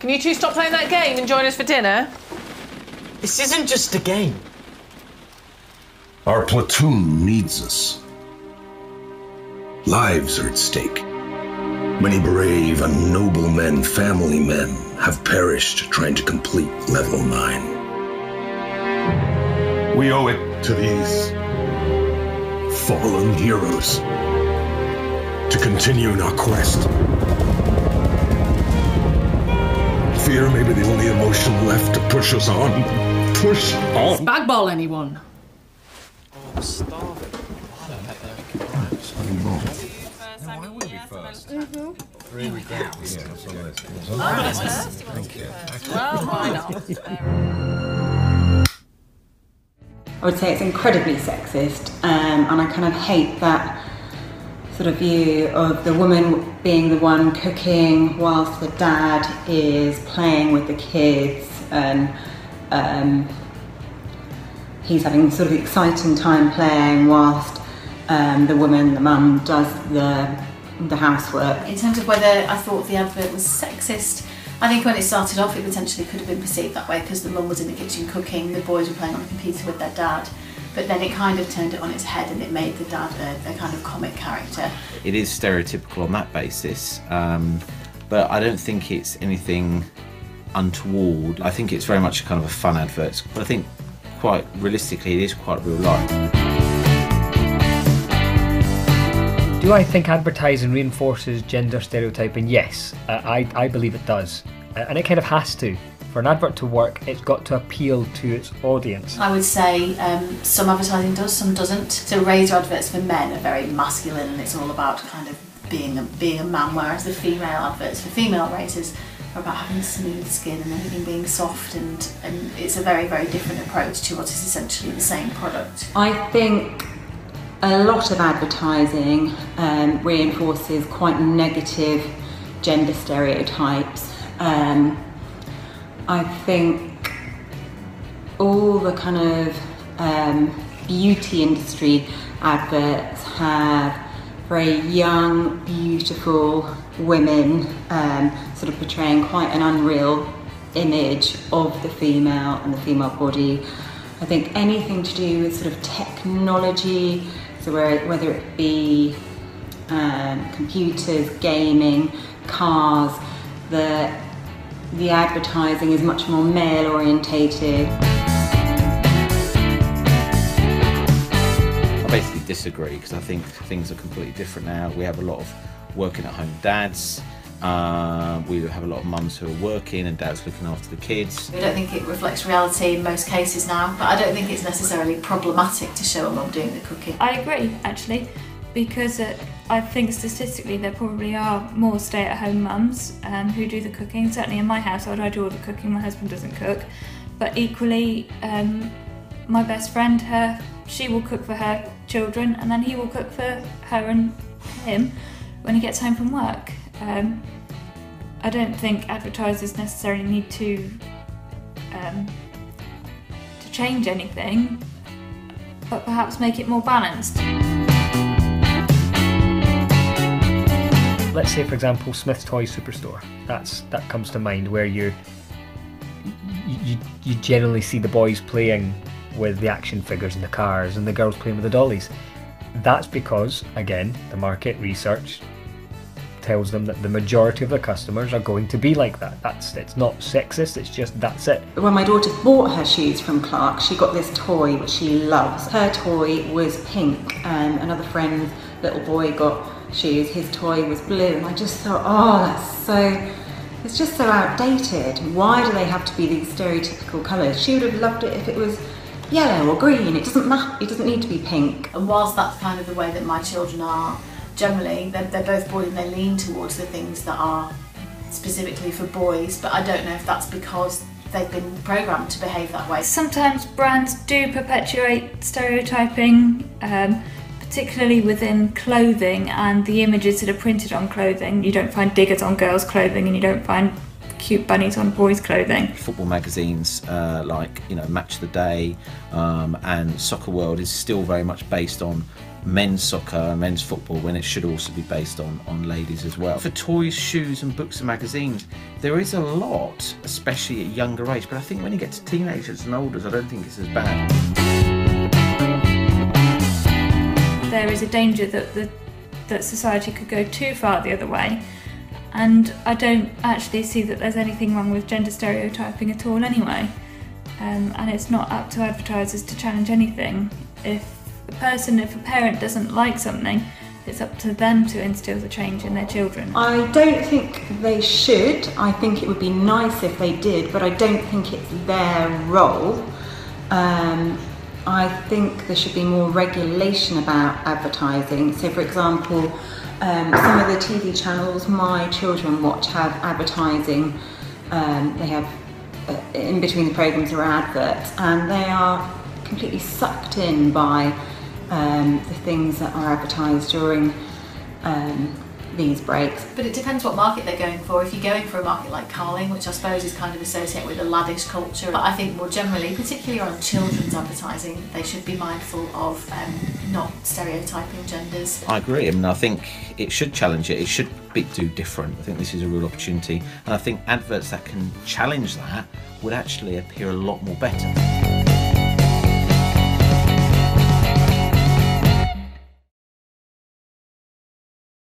Can you two stop playing that game and join us for dinner? This isn't just a game. Our platoon needs us. Lives are at stake. Many brave and noble men, family men, have perished trying to complete level 9. We owe it to these fallen heroes to continue in our quest. Fear may be the only emotion left to push us on. Push on. Spagball anyone? Oh, I'm starving. I don't know. Why would it be first? Really good. Yeah, Thank you. Well, why not? I would say it's incredibly sexist, and I kind of hate that sort of view of the woman being the one cooking whilst the dad is playing with the kids, and he's having sort of exciting time playing whilst the woman, the mum, does the housework. In terms of whether I thought the advert was sexist, I think when it started off it potentially could have been perceived that way because the mum was in the kitchen cooking, the boys were playing on the computer with their dad, but then it kind of turned it on its head and it made the dad a kind of comic character. It is stereotypical on that basis, but I don't think it's anything untoward. I think it's very much kind of a fun advert, but I think quite realistically it is quite real life. Do I think advertising reinforces gender stereotyping? Yes, I believe it does. And it kind of has to. For an advert to work, it's got to appeal to its audience. I would say some advertising does, some doesn't. So razor adverts for men are very masculine and it's all about kind of being a man, whereas the female adverts for female razors are about having smooth skin and everything being soft, and it's a very, very different approach to what is essentially the same product. I think a lot of advertising reinforces quite negative gender stereotypes. I think all the kind of beauty industry adverts have very young, beautiful women sort of portraying quite an unreal image of the female and the female body. I think anything to do with sort of technology, so whether it be computers, gaming, cars, the advertising is much more male orientated. I basically disagree because I think things are completely different now. We have a lot of working at home dads. We have a lot of mums who are working and dads looking after the kids. I don't think it reflects reality in most cases now, but I don't think it's necessarily problematic to show a mum doing the cooking. I agree, actually, because I think statistically there probably are more stay-at-home mums who do the cooking. Certainly in my household I do all the cooking, my husband doesn't cook. But equally, my best friend, she will cook for her children and then he will cook for her and him when he gets home from work. I don't think advertisers necessarily need to change anything, but perhaps make it more balanced. Let's say, for example, Smith's Toy Superstore. That comes to mind, where you generally see the boys playing with the action figures and the cars and the girls playing with the dollies. That's because, again, the market research tells them that the majority of the customers are going to be like that. It's not sexist, it's just that's it. When my daughter bought her shoes from Clark, she got this toy which she loves. Her toy was pink, and another friend's little boy got shoes, his toy was blue, and I just thought, oh, it's just so outdated. Why do they have to be these stereotypical colours? She would have loved it if it was yellow or green. It doesn't matter, it doesn't need to be pink. And whilst that's kind of the way that my children are, generally they're both boys and they lean towards the things that are specifically for boys, but I don't know if that's because they've been programmed to behave that way. Sometimes brands do perpetuate stereotyping, particularly within clothing and the images that are printed on clothing. You don't find diggers on girls' clothing and you don't find cute bunnies on boys' clothing. Football magazines like Match of the Day and Soccer World is still very much based on men's soccer and men's football when it should also be based on ladies as well. For toys, shoes and books and magazines, there is a lot, especially at younger age, but I think when you get to teenagers and olders, I don't think it's as bad. There is a danger that society could go too far the other way, and I don't actually see that there's anything wrong with gender stereotyping at all anyway. And it's not up to advertisers to challenge anything. If a parent doesn't like something, it's up to them to instil the change in their children. I don't think they should. I think it would be nice if they did, but I don't think it's their role. I think there should be more regulation about advertising. So for example, some of the TV channels my children watch have advertising. They have in between the programmes are adverts, and they are completely sucked in by the things that are advertised during these breaks. But it depends what market they're going for. If you're going for a market like Carling, which I suppose is kind of associated with a laddish culture, but I think more generally, particularly around children's advertising, they should be mindful of not stereotyping genders. I agree. I mean, I think it should challenge it. It should do different. I think this is a real opportunity, and I think adverts that can challenge that would actually appear a lot more better.